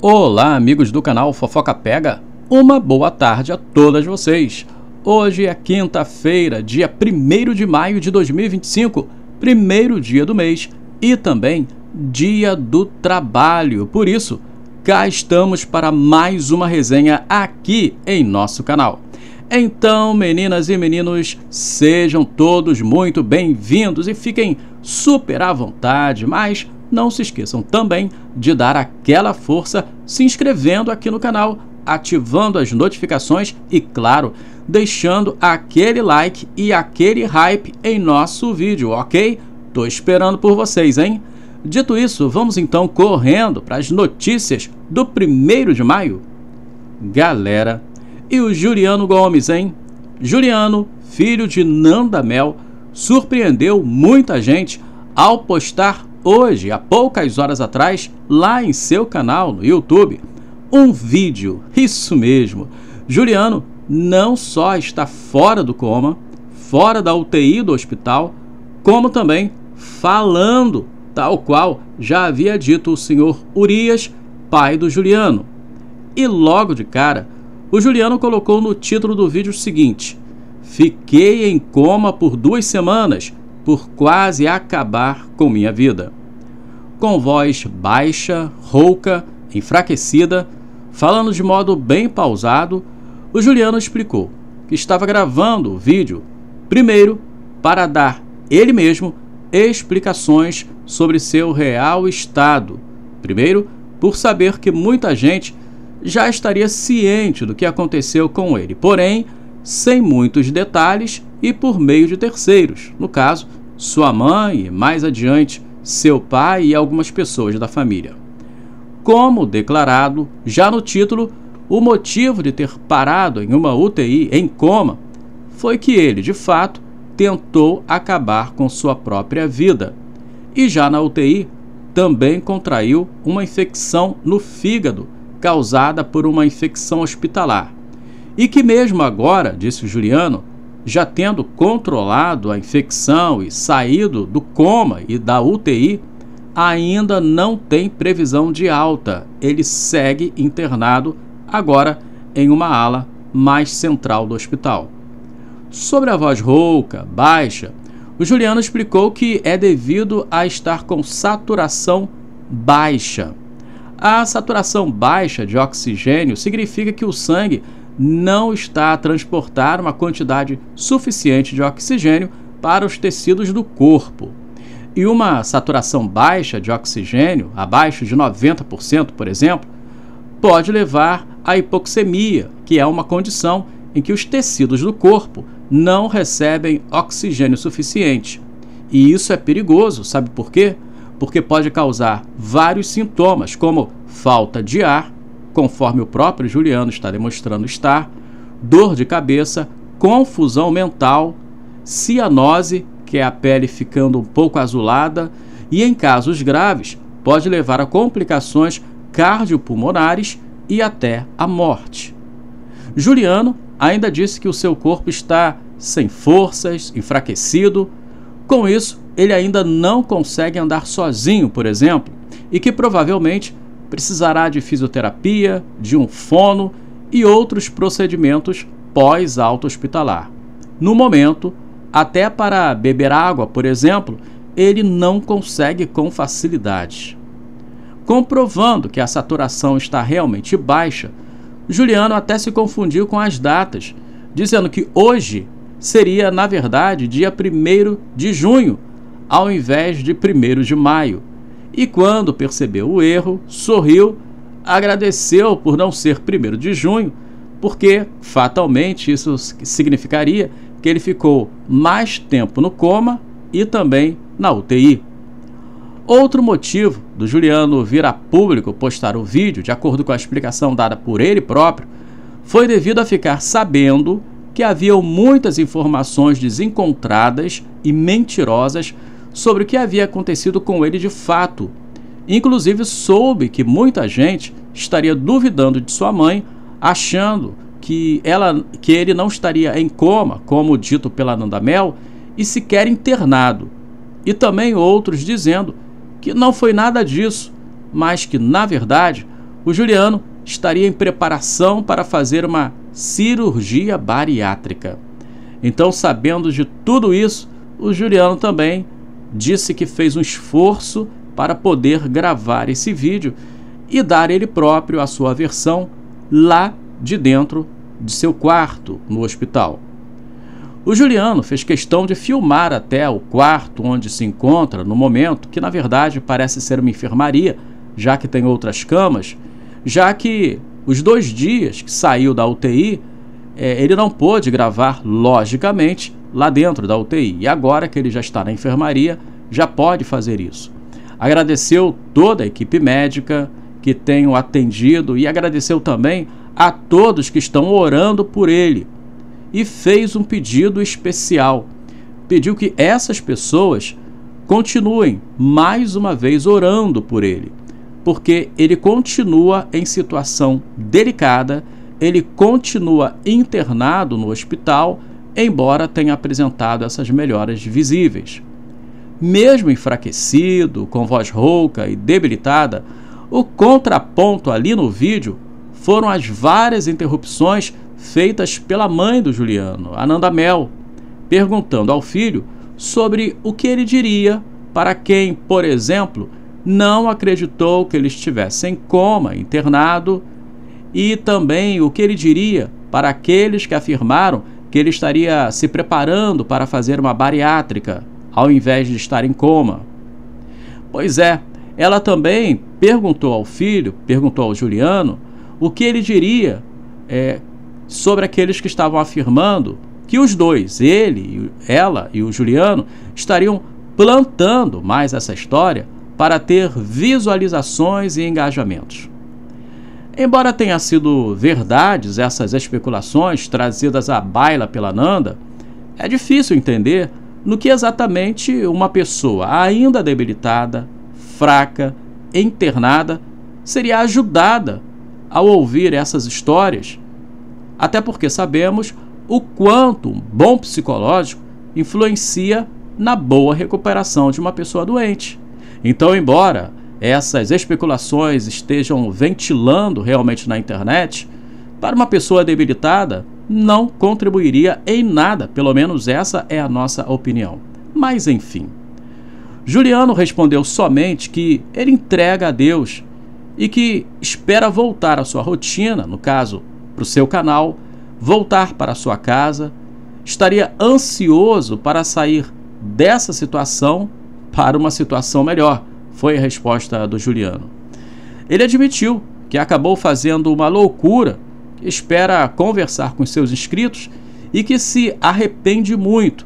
Olá, amigos do canal Fofoca Pega, uma boa tarde a todas vocês. Hoje é quinta-feira, dia 1º de maio de 2025, primeiro dia do mês e também dia do trabalho. Por isso, cá estamos para mais uma resenha aqui em nosso canal. Então, meninas e meninos, sejam todos muito bem-vindos e fiquem super à vontade, mas não se esqueçam também de dar aquela força se inscrevendo aqui no canal, ativando as notificações e, claro, deixando aquele like e aquele hype em nosso vídeo, ok? Tô esperando por vocês, hein? Dito isso, vamos então correndo para as notícias do 1º de maio. Galera, e o Juliano Gomes, hein? Juliano, filho de Nanda Mel, surpreendeu muita gente ao postar hoje, há poucas horas atrás, lá em seu canal no YouTube, um vídeo. Isso mesmo, Juliano não só está fora do coma, fora da UTI do hospital, como também falando, tal qual já havia dito o senhor Urias, pai do Juliano. E logo de cara, o Juliano colocou no título do vídeo o seguinte: fiquei em coma por 2 semanas, por quase acabar com minha vida. Com voz baixa, rouca, enfraquecida, falando de modo bem pausado, o Juliano explicou que estava gravando o vídeo, primeiro, para dar ele mesmo explicações sobre seu real estado. Primeiro, por saber que muita gente já estaria ciente do que aconteceu com ele, porém, sem muitos detalhes e por meio de terceiros, no caso, sua mãe e, mais adiante, seu pai e algumas pessoas da família. Como declarado já no título, o motivo de ter parado em uma UTI em coma foi que ele, de fato, tentou acabar com sua própria vida. E já na UTI, também contraiu uma infecção no fígado, causada por uma infecção hospitalar. E que mesmo agora, disse o Juliano, já tendo controlado a infecção e saído do coma e da UTI, ainda não tem previsão de alta. Ele segue internado agora em uma ala mais central do hospital. Sobre a voz rouca, baixa, o Juliano explicou que é devido a estar com saturação baixa. A saturação baixa de oxigênio significa que o sangue não está a transportar uma quantidade suficiente de oxigênio para os tecidos do corpo. E uma saturação baixa de oxigênio, abaixo de 90%, por exemplo, pode levar à hipoxemia, que é uma condição em que os tecidos do corpo não recebem oxigênio suficiente. E isso é perigoso, sabe por quê? Porque pode causar vários sintomas, como falta de ar, conforme o próprio Juliano está demonstrando estar, dor de cabeça, confusão mental, cianose, que é a pele ficando um pouco azulada, e em casos graves pode levar a complicações cardiopulmonares e até a morte. Juliano ainda disse que o seu corpo está sem forças, enfraquecido. Com isso, ele ainda não consegue andar sozinho, por exemplo, e que provavelmente precisará de fisioterapia, de um fono e outros procedimentos pós-alta hospitalar. No momento, até para beber água, por exemplo, ele não consegue com facilidade. Comprovando que a saturação está realmente baixa, Juliano até se confundiu com as datas, dizendo que hoje seria, na verdade, dia 1º de junho, ao invés de 1º de maio. E quando percebeu o erro, sorriu, agradeceu por não ser 1º de junho, porque fatalmente isso significaria que ele ficou mais tempo no coma e também na UTI. Outro motivo do Juliano vir a público postar o vídeo, de acordo com a explicação dada por ele próprio, foi devido a ficar sabendo que haviam muitas informações desencontradas e mentirosas sobre o que havia acontecido com ele de fato. Inclusive soube que muita gente estaria duvidando de sua mãe, achando que ele não estaria em coma, como dito pela Nanda Mel, e sequer internado. E também outros dizendo que não foi nada disso, mas que, na verdade, o Juliano estaria em preparação para fazer uma cirurgia bariátrica. Então, sabendo de tudo isso, o Juliano também disse que fez um esforço para poder gravar esse vídeo e dar ele próprio a sua versão lá de dentro de seu quarto no hospital. O Juliano fez questão de filmar até o quarto onde se encontra no momento, que na verdade parece ser uma enfermaria, já que tem outras camas, já que os 2 dias que saiu da UTI, ele não pôde gravar, logicamente, lá dentro da UTI. E agora que ele já está na enfermaria, já pode fazer isso. Agradeceu toda a equipe médica que tem o atendido e agradeceu também a todos que estão orando por ele. E fez um pedido especial. Pediu que essas pessoas continuem mais uma vez orando por ele, porque ele continua em situação delicada, ele continua internado no hospital, embora tenha apresentado essas melhoras visíveis. Mesmo enfraquecido, com voz rouca e debilitada, o contraponto ali no vídeo foram as várias interrupções feitas pela mãe do Juliano, a Nanda Mel, perguntando ao filho sobre o que ele diria para quem, por exemplo, não acreditou que ele estivesse em coma, internado, e também o que ele diria para aqueles que afirmaram que ele estaria se preparando para fazer uma bariátrica, ao invés de estar em coma. Pois é, ela também perguntou ao filho, perguntou ao Juliano, o que ele diria sobre aqueles que estavam afirmando que os dois, ela e o Juliano, estariam plantando mais essa história para ter visualizações e engajamentos. Embora tenha sido verdades essas especulações trazidas à baila pela Nanda, é difícil entender no que exatamente uma pessoa ainda debilitada, fraca, internada, seria ajudada ao ouvir essas histórias, até porque sabemos o quanto um bom psicológico influencia na boa recuperação de uma pessoa doente. Então, embora essas especulações estejam ventilando realmente na internet, para uma pessoa debilitada não contribuiria em nada, pelo menos essa é a nossa opinião. Mas enfim, Juliano respondeu somente que ele entrega a Deus e que espera voltar à sua rotina, no caso, para o seu canal, voltar para a sua casa, estaria ansioso para sair dessa situação para uma situação melhor, foi a resposta do Juliano. Ele admitiu que acabou fazendo uma loucura, que espera conversar com seus inscritos e que se arrepende muito.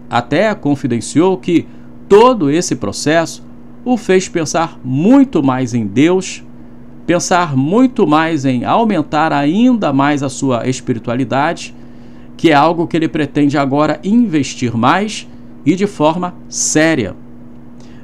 Até confidenciou que todo esse processo o fez pensar muito mais em Deus, pensar muito mais em aumentar ainda mais a sua espiritualidade, que é algo que ele pretende agora investir mais e de forma séria.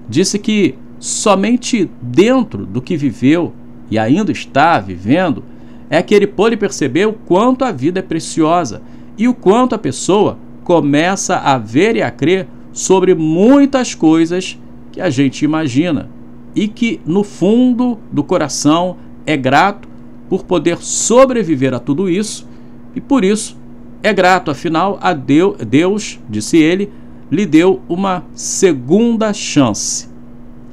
Disse que somente dentro do que viveu e ainda está vivendo é que ele pôde perceber o quanto a vida é preciosa e o quanto a pessoa começa a ver e a crer sobre muitas coisas que a gente imagina e que no fundo do coração é grato por poder sobreviver a tudo isso e por isso é grato, afinal a Deus, disse ele, lhe deu uma segunda chance.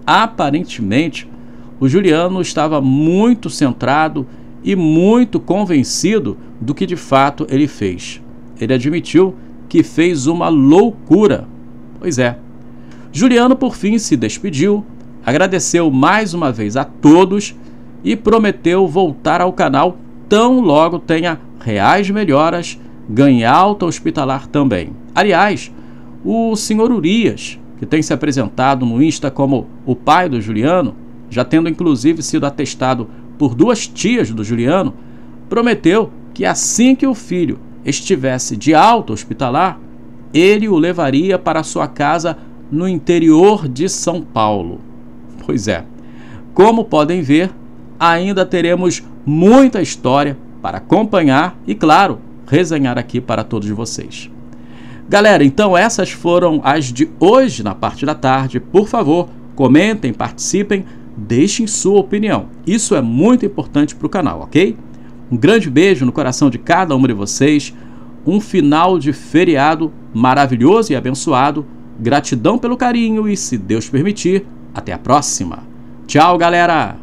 Aparentemente, o Juliano estava muito centrado e muito convencido do que de fato ele fez. Ele admitiu que fez uma loucura. Pois é. Juliano, por fim, se despediu, agradeceu mais uma vez a todos e prometeu voltar ao canal tão logo tenha reais melhoras, ganhe alta hospitalar também. Aliás, o senhor Urias, que tem se apresentado no Insta como o pai do Juliano, já tendo inclusive sido atestado por 2 tias do Juliano, prometeu que assim que o filho estivesse de alta hospitalar, ele o levaria para sua casa no interior de São Paulo. Pois é, como podem ver, ainda teremos muita história para acompanhar e, claro, resenhar aqui para todos vocês. Galera, então essas foram as de hoje na parte da tarde. Por favor, comentem, participem, deixem sua opinião. Isso é muito importante para o canal, ok? Um grande beijo no coração de cada uma de vocês. Um final de feriado maravilhoso e abençoado. Gratidão pelo carinho e, se Deus permitir, até a próxima. Tchau, galera!